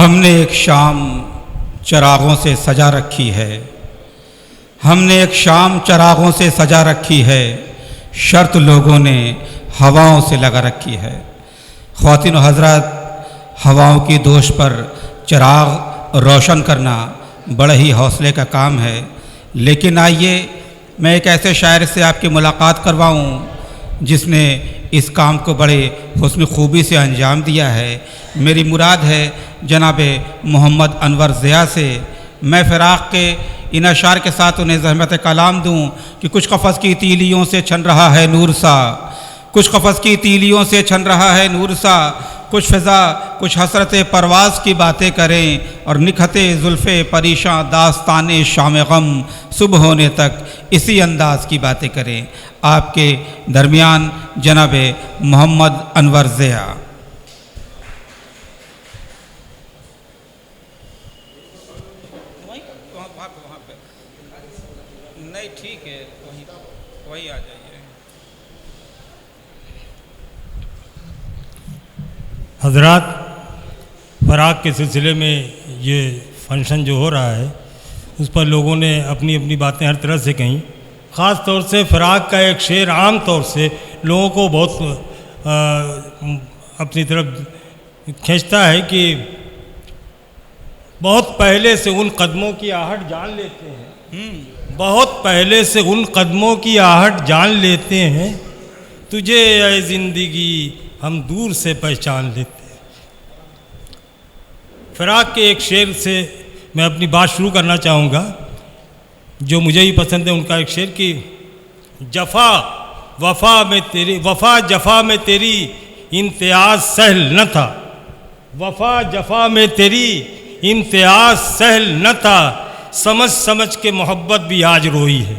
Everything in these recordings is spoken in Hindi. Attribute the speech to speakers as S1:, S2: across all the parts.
S1: हमने एक शाम चरागों से सजा रखी है, हमने एक शाम चरागों से सजा रखी है, शर्त लोगों ने हवाओं से लगा रखी है। ख्वातीन हज़रात, हवाओं की दोष पर चिराग रोशन करना बड़े ही हौसले का काम है। लेकिन आइए मैं एक ऐसे शायर से आपकी मुलाकात करवाऊं जिसने इस काम को बड़े हुस्न खूबी से अंजाम दिया है। मेरी मुराद है जनाब मोहम्मद अनवर ज़िया से। मैं फ़िराक़ के इन अशार के साथ उन्हें ज़हमत कलाम दूं कि कुछ कफ़स की तीलियों से छन रहा है नूर सा, कुछ कफ़स की तीलियों से छन रहा है नूर सा, कुछ फ़िज़ा कुछ हसरत परवाज़ की बातें करें और निखते जुल्फ़े परीशां दास्ताने शाम गम सुबह होने तक इसी अंदाज़ की बातें करें। आपके दरमियान जनाब मोहम्मद अनवर ज़िया। नहीं ठीक है, वही आ जाइए।
S2: हज़रात, फ़राक़ के सिलसिले में ये फंक्शन जो हो रहा है उस पर लोगों ने अपनी अपनी बातें हर तरह से कहीं। ख़ास तौर से फ़राक़ का एक शेर आम तौर से लोगों को बहुत अपनी तरफ खींचता है कि बहुत पहले से उन कदमों की आहट जान लेते हैं, बहुत पहले से उन कदमों की आहट जान लेते हैं, तुझे ऐ ज़िंदगी हम दूर से पहचान लेते हैं। फ़राक़ के एक शेर से मैं अपनी बात शुरू करना चाहूँगा जो मुझे ही पसंद है। उनका एक शेर कि जफ़ा जफ़ा में तेरी इम्तियाज़ सहल न था, वफ़ा जफ़ा में तेरी इम्तियाज़ सहल न था, समझ समझ के मोहब्बत भी आज रोई है,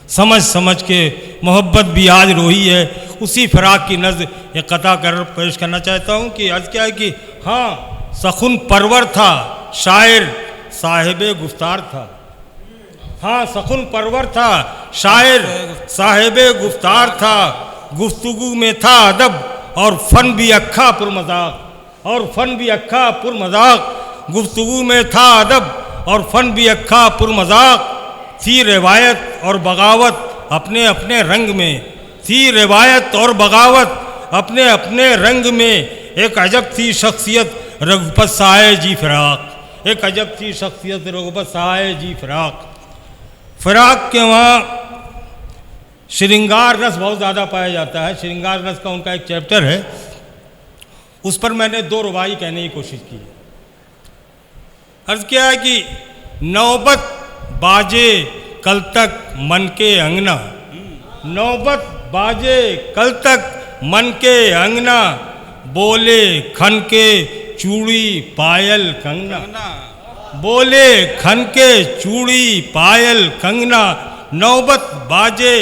S2: समझ समझ के मोहब्बत भी आज रोई है। उसी फ़राक़ की नज़्म एक कता कर पेश करना चाहता हूँ कि अर्ज़ क्या है कि हाँ सखुन परवर था शायर साहिबे गुफ्तार था, हाँ सखुन परवर था शायर साहिबे गुफ्तार था, गुफ्तगू में था अदब और फ़न भी अक्खा पुरमज़ाक, और फ़न भी अक्खा पुरमज़ाक, गुफ्तगू में था अदब और फ़न भी अक्खा पुरमज़ाक, थी रिवायत और बगावत अपने अपने रंग में, थी रिवायत और बगावत अपने अपने रंग में, एक अजब थी शख्सियत रघुपत साए जी फ़राक़, एक अजब थी शख्सियत रघुपत साए जी फ़राक़। फ़राक़ के वहाँ श्रृंगार रस बहुत ज़्यादा पाया जाता है। श्रृंगार रस का उनका एक चैप्टर है, उस पर मैंने 2 रुबाई कहने की कोशिश की। अर्ज़ क्या है कि नौबत बाजे कल तक मन के अंगना, नौबत बाजे कल तक मन के अंगना, बोले खन के चूड़ी पायल कंगना, बोले खन के चूड़ी पायल कंगना, नौबत बाजे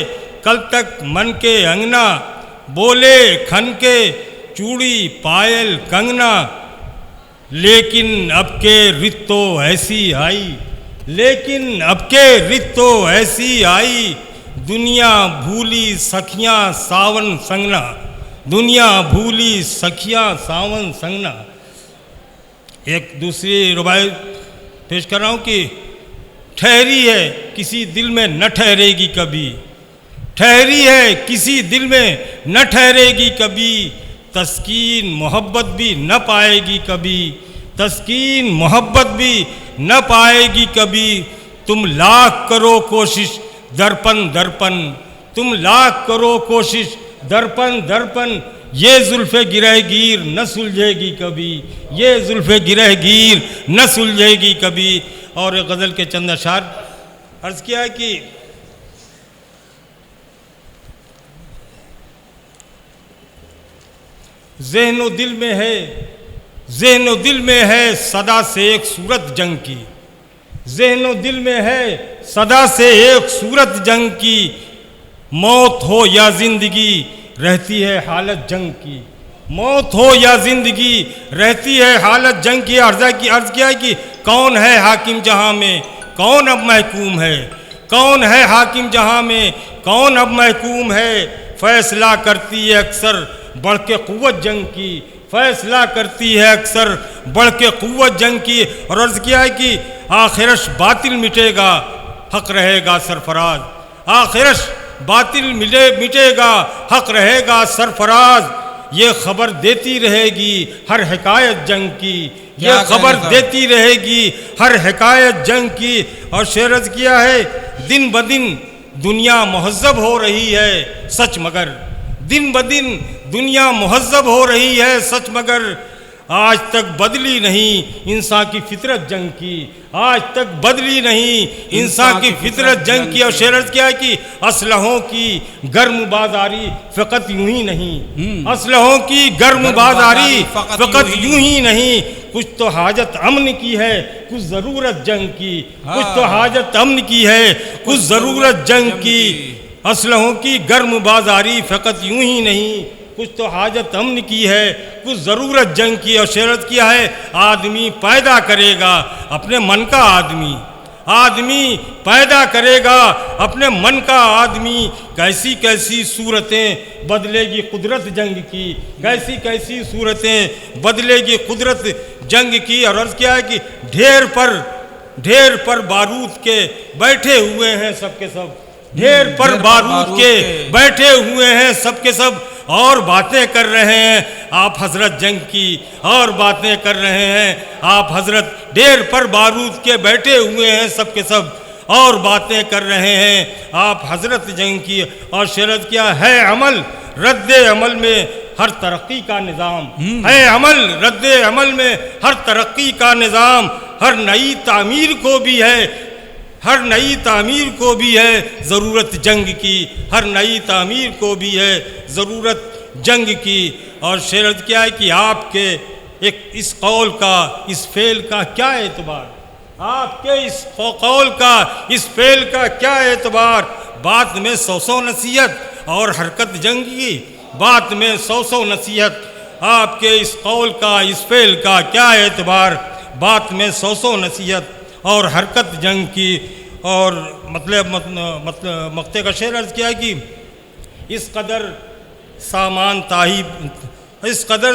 S2: कल तक मन के अंगना, बोले खन के चूड़ी पायल कंगना, लेकिन अब के रित तो ऐसी आई, लेकिन अब के रित तो ऐसी आई, दुनिया भूली सखियाँ सावन संगना, दुनिया भूली सखियाँ सावन संगना। एक दूसरी रुबाई पेश कर रहा हूँ कि ठहरी है किसी दिल में न ठहरेगी कभी, ठहरी है किसी दिल में न ठहरेगी कभी, तस्कीन मोहब्बत भी न पाएगी कभी, तस्कीन मोहब्बत भी न पाएगी कभी, तुम लाख करो कोशिश दर्पण दर्पण, तुम लाख करो कोशिश दर्पण दर्पण, ये जुल्फ़े गिरहगीर न सुलझेगी कभी, ये जुल्फ़े गिरहगीर न सुलझेगी कभी। और एक गज़ल के चंद अशार अर्ज़ किया है कि ज़हनो दिल में है, ज़हनो दिल में है सदा से एक सूरत जंग की, ज़हनो दिल में है सदा से एक सूरत जंग की, मौत हो या ज़िंदगी रहती है हालत जंग की, मौत हो या ज़िंदगी रहती है हालत जंग की। अर्ज़ किया है कि कौन है हाकिम जहाँ में कौन अब महकूम है, कौन है हाकिम जहाँ में कौन अब महकूम है, फ़ैसला करती है अक्सर बढ़ के क़ुव्वत जंग की, फैसला करती है अक्सर बढ़ के कुव्वत जंग की। और अर्ज किया है कि आखिरश बातिल मिटेगा, हक रहेगा सरफराज। आखिरश बातिल मिटेगा, हक रहेगा सरफराज। ये खबर देती रहेगी हर हिकायत जंग की, ये खबर देती रहेगी हर हिकायत जंग की। और शेर अर्ज किया है, दिन ब दिन दुनिया मुहज़्ज़ब हो रही है सच मगर, दिन ब दिन दुनिया मुहज़्ज़ब हो रही है सच मगर। आज तक बदली नहीं इंसान की फितरत जंग की, आज तक बदली नहीं इंसान की फितरत जंग की। और शेर अर्ज किया है कि असलहों की गर्म बाजारी फ़कत यूं ही नहीं, असलहों की गर्म बाजारी फ़कत यूं ही नहीं। कुछ तो हाजत अमन की है, कुछ ज़रूरत जंग की, कुछ तो हाजत अमन की है, कुछ ज़रूरत जंग की। असलहों की गर्म बाजारी फ़कत यूं ही नहीं, कुछ तो हाजत अमन की है, कुछ ज़रूरत जंग की। और शेरत किया है, आदमी पैदा करेगा अपने मन का आदमी, आदमी पैदा करेगा अपने मन का आदमी। कैसी कैसी सूरतें बदलेगी कुदरत जंग की, कैसी कैसी सूरतें बदलेगी कुदरत जंग की। और अर्ज़ किया है कि ढेर पर बारूद के बैठे हुए हैं सबके सब, ढेर पर बारूद के बैठे हुए हैं सबके सब। और बातें कर रहे हैं आप हजरत जंग की, और बातें कर रहे हैं आप हजरत। ढेर पर बारूद के बैठे हुए हैं सबके सब, और बातें कर रहे हैं आप हजरत जंग की। और शेरत किया है, अमल रद्द अमल में हर तरक्की का निज़ाम है, अमल रद्द अमल में हर तरक्की का निज़ाम। हर नई तामीर को भी है, हर नई तामीर को भी है ज़रूरत जंग की, हर नई तामीर को भी है ज़रूरत जंग की। और शेरत क्या है कि आपके एक इस कौल का, इस फेल का क्या एतबार, आपके इस कौल का, इस फेल का क्या एतबार। बात में सौ नसीहत और हरकत जंग की, बात में सौ नसीहत, आपके इस कौल का, इस फेल का क्या एतबार। बात में सौ नसीहत और हरकत जंग की। और मतलब मक्ते का शेर अर्ज़ किया है कि इस कदर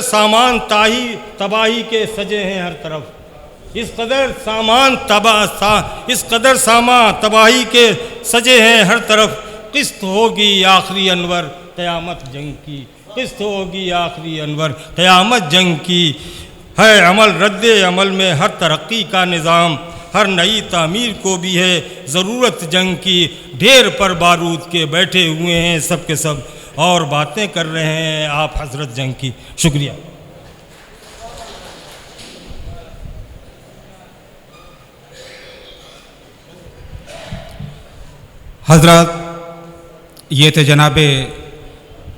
S2: सामान ताही तबाही के सजे हैं हर तरफ, इस कदर सामान तबाही के सजे हैं हर तरफ। किस्त होगी आखिरी अनवर क़यामत जंग की, किस्त होगी आखिरी अनवर क़यामत जंग की। है अमल रद्द अमल में हर तरक्की का निज़ाम, हर नई तामीर को भी है ज़रूरत जंग की। ढेर पर बारूद के बैठे हुए हैं सब के सब, और बातें कर रहे हैं आप हजरत जंग की। शुक्रिया।
S1: हज़रत ये थे जनाबे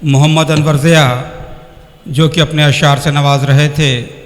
S1: मोहम्मद अनवर ज़िया, जो कि अपने अशार से नवाज रहे थे।